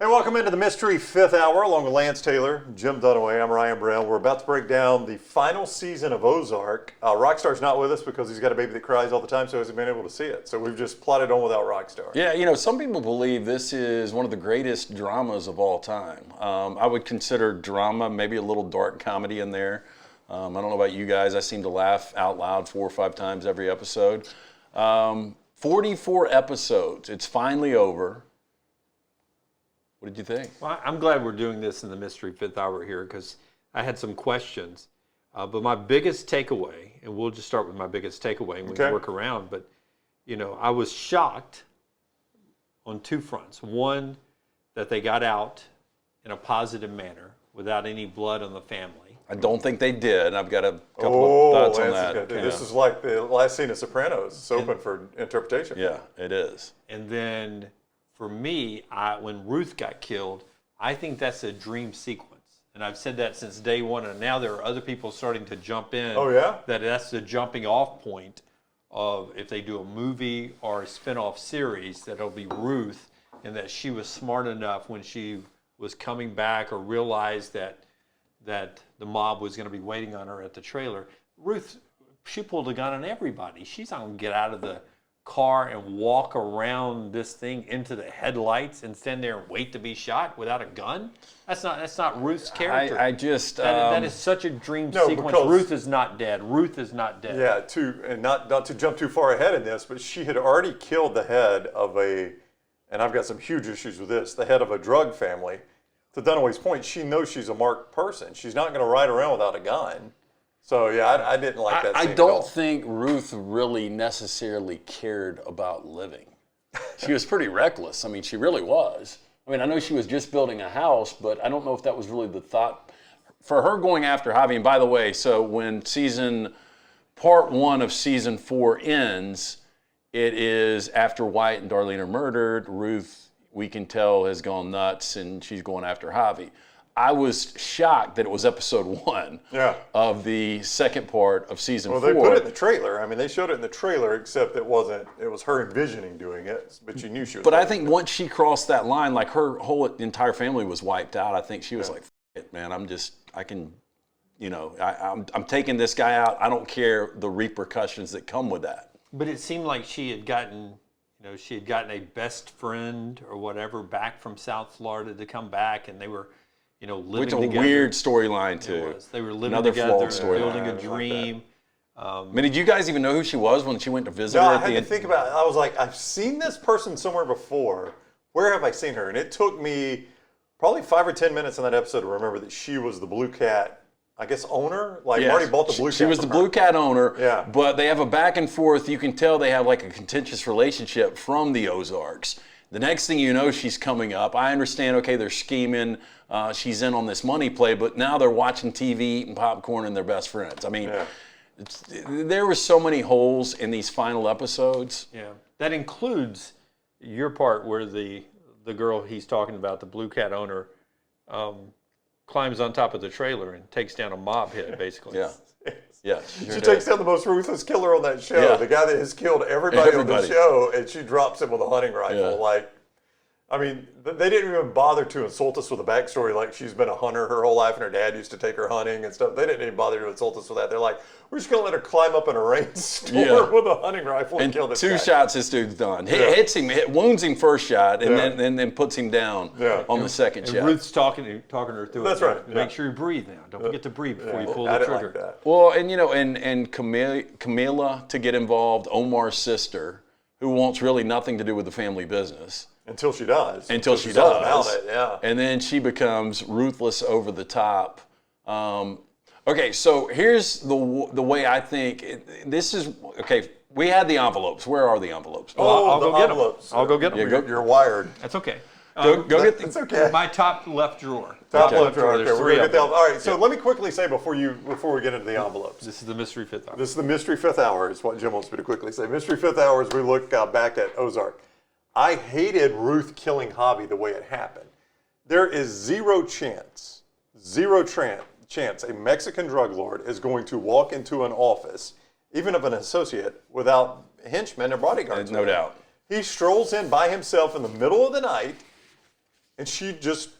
Hey, welcome into the Mystery Fifth Hour, along with Lance Taylor, Jim Dunaway. I'm Ryan Brown. We're about to break down the final season of Ozark. Rockstar's not with us because he's got a baby that cries all the time, so he hasn't been able to see it. So we've just plodded on without Rockstar. Yeah, some people believe this is one of the greatest dramas of all time. I would consider drama, maybe a little dark comedy in there. I don't know about you guys. I seem to laugh out loud 4 or 5 times every episode. 44 episodes. It's finally over. What did you think? Well, I'm glad we're doing this in the Mystery Fifth Hour here because I had some questions. But my biggest takeaway, and we'll just start with my biggest takeaway and we can work around, but, I was shocked on 2 fronts. One, that they got out in a positive manner without any blood on the family. I don't think they did. I've got a couple of thoughts on that. This is like the last scene of Sopranos. It's open for interpretation. Yeah, it is. And then for me, when Ruth got killed, I think that's a dream sequence. And I've said that since day one, and now there are other people starting to jump in. Oh, yeah? That's the jumping off point of if they do a movie or a spin-off series, that it'll be Ruth, and that she was smart enough when she was coming back or realized that the mob was going to be waiting on her at the trailer. Ruth, she pulled a gun on everybody. She's not going to get out of the car and walk around this thing into the headlights and stand there and wait to be shot without a gun. That's not Ruth's character. That is such a dream sequence. Ruth is not dead. Ruth is not dead. Yeah, not to jump too far ahead in this, but she had already killed the head of and I've got some huge issues with this, the head of a drug family. To Dunaway's point, she knows she's a marked person. She's not going to ride around without a gun. So, yeah, I didn't like that scene I don't think Ruth really necessarily cared about living. She was pretty reckless. I mean, she really was. I mean, I know she was just building a house, but I don't know if that was really the thought. For her going after Javi, and by the way, so when part 1 of season 4 ends, it is after Wyatt and Darlene are murdered. Ruth, we can tell, has gone nuts, and she's going after Javi. I was shocked that it was episode 1 of the second part of season 4. Well, they put it in the trailer. I mean, they showed it in the trailer, except it was her envisioning doing it, but you knew she was. But I think once she crossed that line, like her whole entire family was wiped out. I think she was like, "F it, man, I'm taking this guy out. I don't care the repercussions that come with that." But it seemed like she had gotten a best friend or whatever back from South Florida to come back, and they were, living together. Which a weird storyline too. They were living together, building a dream. I mean, did you guys even know who she was when she went to visit her? I had to think about it. I was like, I've seen this person somewhere before. Where have I seen her? And it took me probably 5 or 10 minutes in that episode to remember that she was the Blue Cat, I guess, owner? Like, Marty bought the Blue Cat. She was the Blue Cat owner, yeah. But they have a back and forth. You can tell they have like a contentious relationship from the Ozarks. The next thing you know, she's coming up. I understand, okay, they're scheming. She's in on this money play, but now they're watching TV, eating popcorn, and they're best friends. I mean, there were so many holes in these final episodes. Yeah, that includes your part where the girl he's talking about, the Blue Cat owner, climbs on top of the trailer and takes down a mob head, basically. Yeah. She takes down the most ruthless killer on that show, the guy that has killed everybody on the show, and she drops him with a hunting rifle. Yeah. Like, I mean, they didn't even bother to insult us with a backstory like she's been a hunter her whole life and her dad used to take her hunting and stuff. They didn't even bother to insult us with that. They're like, we're just going to let her climb up in a rainstorm with a hunting rifle and kill this guy. 2 shots, this dude's done. Hits him, wounds him first shot, and then puts him down on the second shot. Ruth's talking her through it. That's right. Make sure you breathe now. Don't forget to breathe before you pull the trigger. Like that. Well, and Camila to get involved, Omar's sister, who wants really nothing to do with the family business. Until she does. Until she does. And then she becomes ruthless over the top. Okay, so here's the way I think. We had the envelopes. Where are the envelopes? I'll the go get envelopes. them. I'll go get them. You're wired. That's okay. Go get them. It's okay. My top left drawer. Top left drawer. Okay, There's we're 3 gonna of get them. all right. So let me quickly say before we get into the envelopes. This is the Mystery Fifth Hour. This is the Mystery Fifth Hour. Is what Jim wants me to quickly say. Mystery Fifth Hour is we look back at Ozark. I hated Ruth killing Javi the way it happened. There is zero chance a Mexican drug lord is going to walk into an office, even of an associate, without henchmen or bodyguards. No doubt. He strolls in by himself in the middle of the night and she just,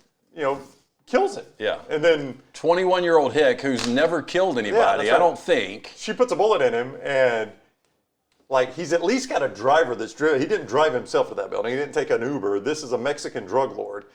kills it. Yeah. And then 21-year-old hick who's never killed anybody, that's right. I don't think. she puts a bullet in him, and he's at least got a driver that's driven. He didn't drive himself to that building. He didn't take an Uber. This is a Mexican drug lord.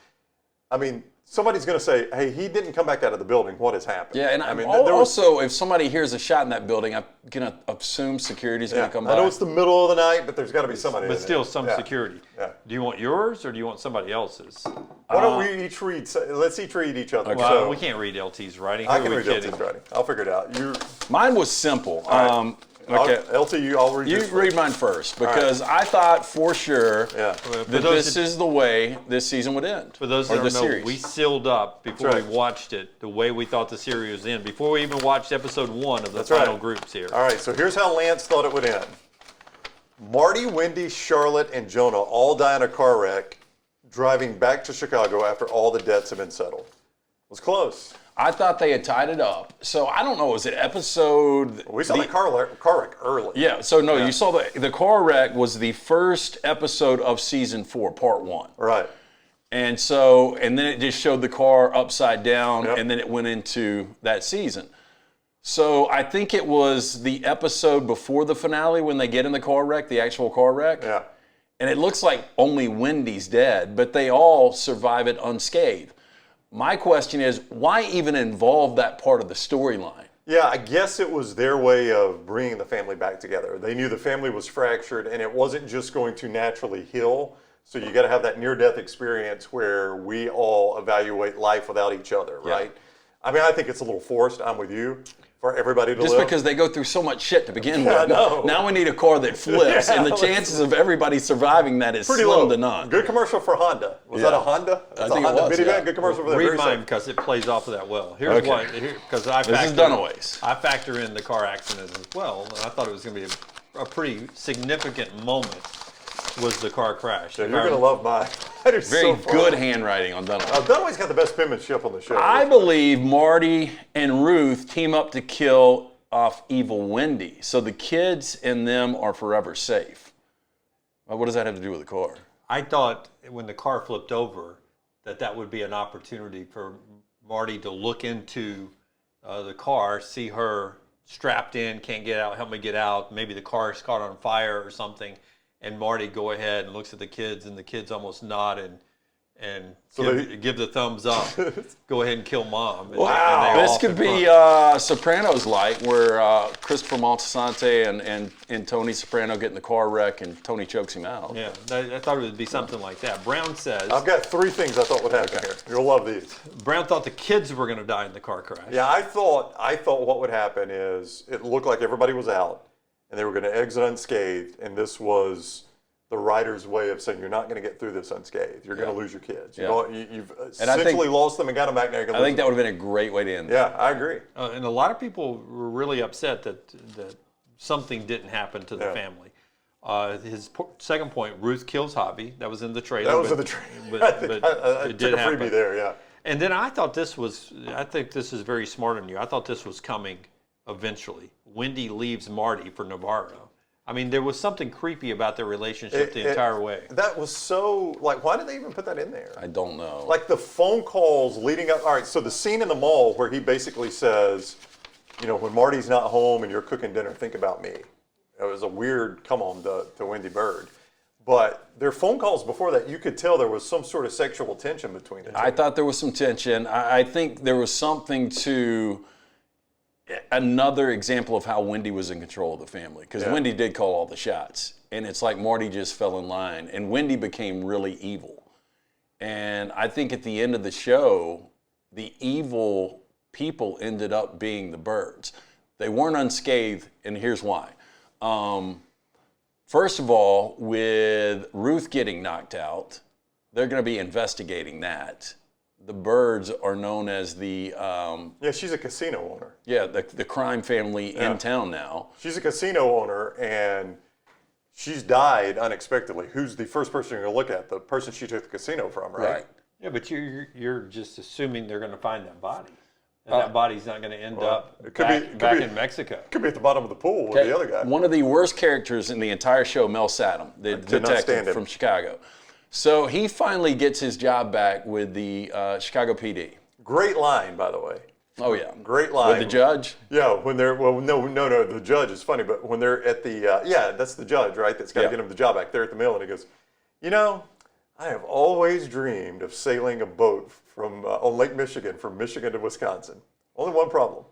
I mean, somebody's going to say, hey, he didn't come back out of the building. What has happened? Yeah, and there if somebody hears a shot in that building, I'm going to assume security's going to come by. I know it's the middle of the night, but there's got to be somebody in But there. still, some Yeah. security. Yeah. Do you want yours or do you want somebody else's? Why don't we each read? Let's each read each other. Well, So we can't read LT's writing. I Who can are we read kidding? LT's writing. I'll figure it out. Mine was simple. right. Okay. I'll read You yours read first. mine first because I thought for sure Yeah. For that those this that- is the way this season would end. For those or that the don't know, series. we sealed up before That's we right. watched it the way we thought the series was in. Before we even watched episode 1 of the That's final right. groups here. All right, so here's how Lance thought it would end. Marty, Wendy, Charlotte, and Jonah all die in a car wreck driving back to Chicago after all the debts have been settled. It was close. I thought they had tied it up. So I don't know, was it episode? We saw the car wreck early. Yeah, so no, you saw the car wreck was the first episode of season 4, part 1. Right. And then it just showed the car upside down, Yep. and then it went into that season. So I think it was the episode before the finale when they get in the car wreck, the actual car wreck. Yeah. And it looks like only Wendy's dead, but they all survive it unscathed. My question is, why even involve that part of the storyline? Yeah, I guess it was their way of bringing the family back together. They knew the family was fractured, and it wasn't just going to naturally heal. So you got to have that near-death experience where we all evaluate life without each other, right? I mean, I think it's a little forced. I'm with you. For everybody to Just live. because they go through so much shit to begin Yeah, I with. know. Now we need a car that flips, and the chances of everybody surviving that is Pretty slim low. to none. Good commercial for Honda. Was that a Honda? I It's a think it Honda was, minivan. yeah. Good commercial for that. Read Very mine safe. because it plays off of that well. Here's Okay. what, because I This is factor, Dunaway's. I factor in the car accident as well, and I thought it was going to be a pretty significant moment was the car crash. Yeah, you're going to love mine. That is Very so fun. good handwriting on Dunaway. Dunaway's got the best penmanship on the show. I believe Marty and Ruth team up to kill off evil Wendy, so the kids and them are forever safe. Well, what does that have to do with the car? I thought when the car flipped over that would be an opportunity for Marty to look into the car, see her strapped in, can't get out, help me get out. Maybe the car's caught on fire or something. And Marty go ahead and looks at the kids, and the kids almost nod and give the thumbs up. Go ahead and kill mom. Wow, And they this off could in be front. Sopranos-like, where Christopher Montalsante and Tony Soprano get in the car wreck, and Tony chokes him out. Yeah, I thought it would be something like that. Brown says, I've got 3 things I thought would happen here. You'll love these. Brown thought the kids were going to die in the car crash. Yeah, I thought what would happen is it looked like everybody was out and they were going to exit unscathed, and this was the writer's way of saying you're not going to get through this unscathed. You're going to lose your kids. You've essentially lost them and got them back now. I think that would have been a great way to end it. Yeah, I agree. And a lot of people were really upset that something didn't happen to the family. His second point, Ruth kills Javi. That was in the trailer. That was in the trailer. But I it took did a happen. freebie there, yeah. And then I think this is very smart of you. I thought this was coming eventually. Wendy leaves Marty for Navarro. I mean, there was something creepy about their relationship the entire way. That was so, why did they even put that in there? I don't know. Like the phone calls leading up. All right, so the scene in the mall where he basically says, when Marty's not home and you're cooking dinner, think about me. It was a weird come on to Wendy Bird. But their phone calls before that, you could tell there was some sort of sexual tension between them. I thought there was some tension. I think there was something to another example of how Wendy was in control of the family, because Wendy did call all the shots, and it's like Marty just fell in line, and Wendy became really evil. And I think at the end of the show, the evil people ended up being the Birds. They weren't unscathed, and here's why. First of all, with Ruth getting knocked out, they're going to be investigating that. The Birds are known as the she's a casino owner. the crime family in town now. She's a casino owner, and she's died unexpectedly. Who's the first person you're going to look at? The person she took the casino from, right? Yeah, but you're just assuming they're going to find that body. And that body's not going to end up back in Mexico. Could be at the bottom of the pool with the other guy. One of the worst characters in the entire show, Mel Saddam, the did not stand detective him. from Chicago. So he finally gets his job back with the Chicago PD. Great line, by the way. Oh yeah, Great line. with the judge. Yeah, when they're no, the judge is funny, but when they're at the that's the judge, right? That's got to get him the job back. They're at the mill, and he goes, I have always dreamed of sailing a boat from on Lake Michigan from Michigan to Wisconsin. Only one problem,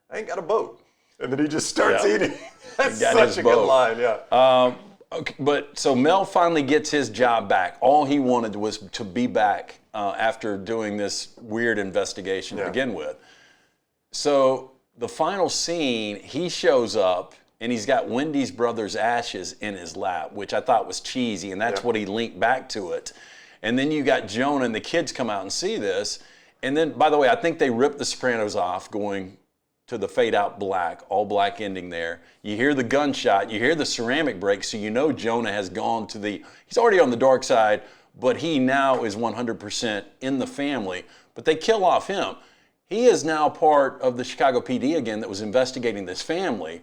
I ain't got a boat. And then he just starts eating. That's such a good line, yeah. Okay, but so Mel finally gets his job back. All he wanted was to be back after doing this weird investigation to begin with. So the final scene, he shows up and he's got Wendy's brother's ashes in his lap, which I thought was cheesy, and that's what he linked back to it. And then you got Jonah and the kids come out and see this. And then, by the way, I think they ripped The Sopranos off going to the fade out black, all black ending there. You hear the gunshot, you hear the ceramic break, so you know Jonah has gone to he's already on the dark side, but he now is 100% in the family. But they kill off him. He is now part of the Chicago PD again that was investigating this family.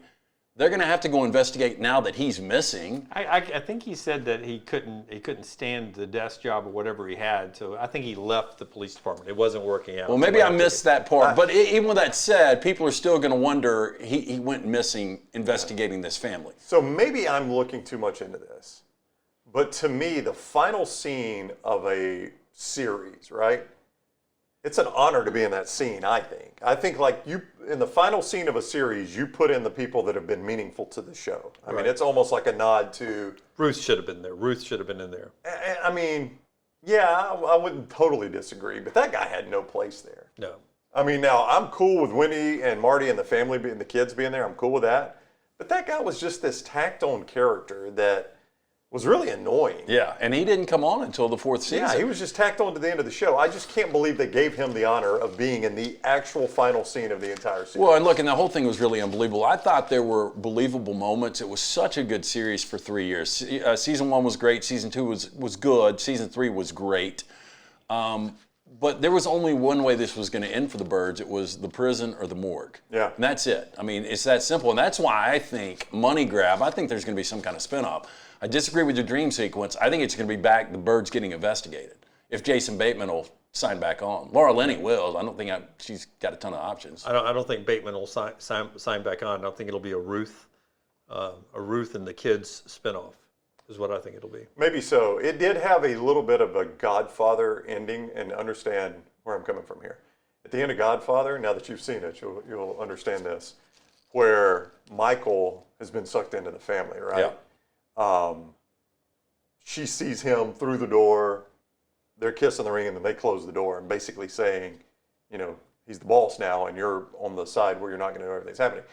They're going to have to go investigate now that he's missing. I think he said that he couldn't stand the desk job or whatever he had, so I think he left the police department. It wasn't working out. Well, maybe I missed that part, but even with that said, people are still going to wonder he went missing investigating this family. So maybe I'm looking too much into this, but to me, the final scene of a series, right? It's an honor to be in that scene, I think. I think like in the final scene of a series, you put in the people that have been meaningful to the show. I mean, it's almost like a nod to... Ruth should have been there. Ruth should have been in there. I mean, yeah, I wouldn't totally disagree, but that guy had no place there. No. I mean, now, I'm cool with Wendy and Marty and the family and the kids being there. I'm cool with that. But that guy was just this tacked-on character that was really annoying. Yeah, and he didn't come on until the fourth season. Yeah, he was just tacked on to the end of the show. I just can't believe they gave him the honor of being in the actual final scene of the entire series. Well, and look, and the whole thing was really unbelievable. I thought there were believable moments. It was such a good series for 3 years. Season 1 was great. Season 2 was good. Season 3 was great. But there was only one way this was going to end for the Birds. It was the prison or the morgue. Yeah. And that's it. I mean, it's that simple. And that's why I think money grab, I think there's going to be some kind of spinoff. I disagree with your dream sequence. I think it's going to be back the Birds getting investigated. If Jason Bateman will sign back on. Laura Linney will. I don't think she's got a ton of options. I don't think Bateman will sign back on. I don't think it'll be a Ruth and the kids spinoff is what I think it'll be. Maybe so. It did have a little bit of a Godfather ending, and understand where I'm coming from here. At the end of Godfather, now that you've seen it, you'll understand this, where Michael has been sucked into the family, right? Yeah. She sees him through the door. They're kissing the ring, and then they close the door and basically saying, he's the boss now, and you're on the side where you're not going to know everything's happening.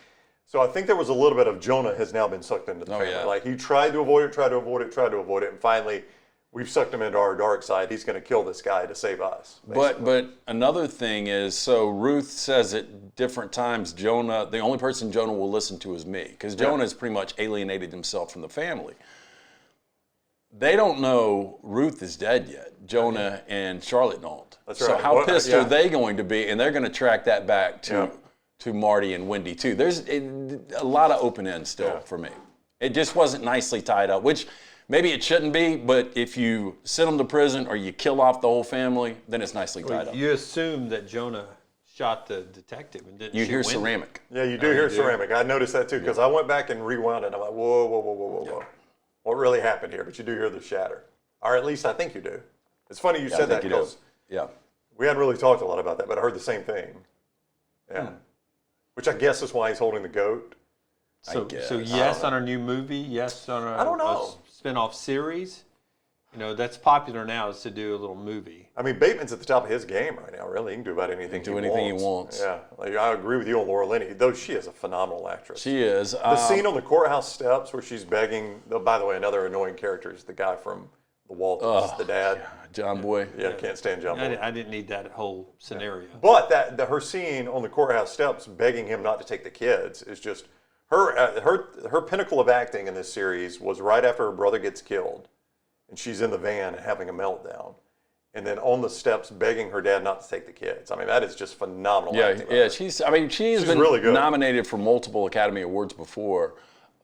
So I think there was a little bit of Jonah has now been sucked into the family. Yeah. Like he tried to avoid it, and finally we've sucked him into our dark side. He's going to kill this guy to save us. But another thing is, so Ruth says at different times, Jonah, the only person Jonah will listen to is me, because Jonah has pretty much alienated himself from the family. They don't know Ruth is dead yet. Jonah and Charlotte don't. That's so right. how pissed are they going to be? And they're going to track that back to Marty and Wendy too. There's a lot of open ends still for me. It just wasn't nicely tied up, which maybe it shouldn't be, but if you send them to prison or you kill off the whole family, then it's nicely tied up. You assume that Jonah shot the detective and didn't You shoot hear Wendy. ceramic. Yeah, you do hear ceramic. I noticed that too, because I went back and rewound it, and I'm like, whoa. What really happened here? But you do hear the shatter. Or at least I think you do. It's funny you said that, because we hadn't really talked a lot about that, but I heard the same thing. Yeah. Which I guess is why he's holding the goat. So yes on a new movie, yes on I don't know. a spin-off series. That's popular now, is to do a little movie. I mean, Bateman's at the top of his game right now, really. He can do about anything he wants. Yeah, like, I agree with you on Laura Linney, though she is a phenomenal actress. She is. The scene on the courthouse steps where she's begging, by the way, another annoying character is the guy from The Waltons, the dad. John Boy. Yeah, can't stand John Boy. I didn't need that whole scenario. But her scene on the courthouse steps begging him not to take the kids is just, her pinnacle of acting in this series was right after her brother gets killed. And she's in the van having a meltdown. And then on the steps begging her dad not to take the kids. I mean, that is just phenomenal acting. Yeah, she's been really good. Nominated for multiple Academy Awards before.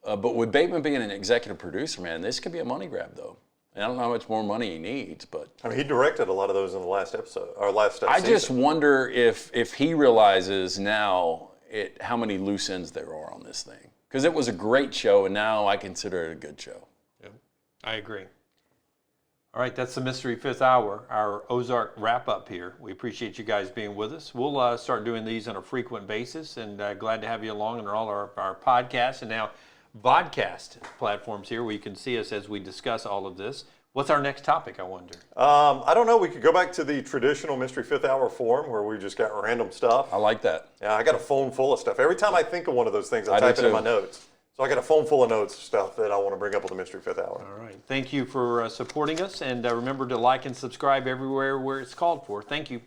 But with Bateman being an executive producer, man, this could be a money grab, though. And I don't know how much more money he needs, but I mean, he directed a lot of those in the last episode, or last I season. just wonder if he realizes now how many loose ends there are on this thing. Because it was a great show, and now I consider it a good show. Yeah, I agree. All right, that's the Mystery Fifth Hour, our Ozark wrap-up here. We appreciate you guys being with us. We'll start doing these on a frequent basis, and glad to have you along on all our podcasts and now vodcast platforms here where you can see us as we discuss all of this. What's our next topic, I wonder? I don't know. We could go back to the traditional Mystery Fifth Hour form where we just got random stuff. I like that. Yeah, I got a phone full of stuff. Every time I think of one of those things, I I do type it in too. my notes. So I got a phone full of notes, stuff that I want to bring up with the Mystery Fifth Hour. All right. Thank you for supporting us, and remember to like and subscribe everywhere where it's called for. Thank you.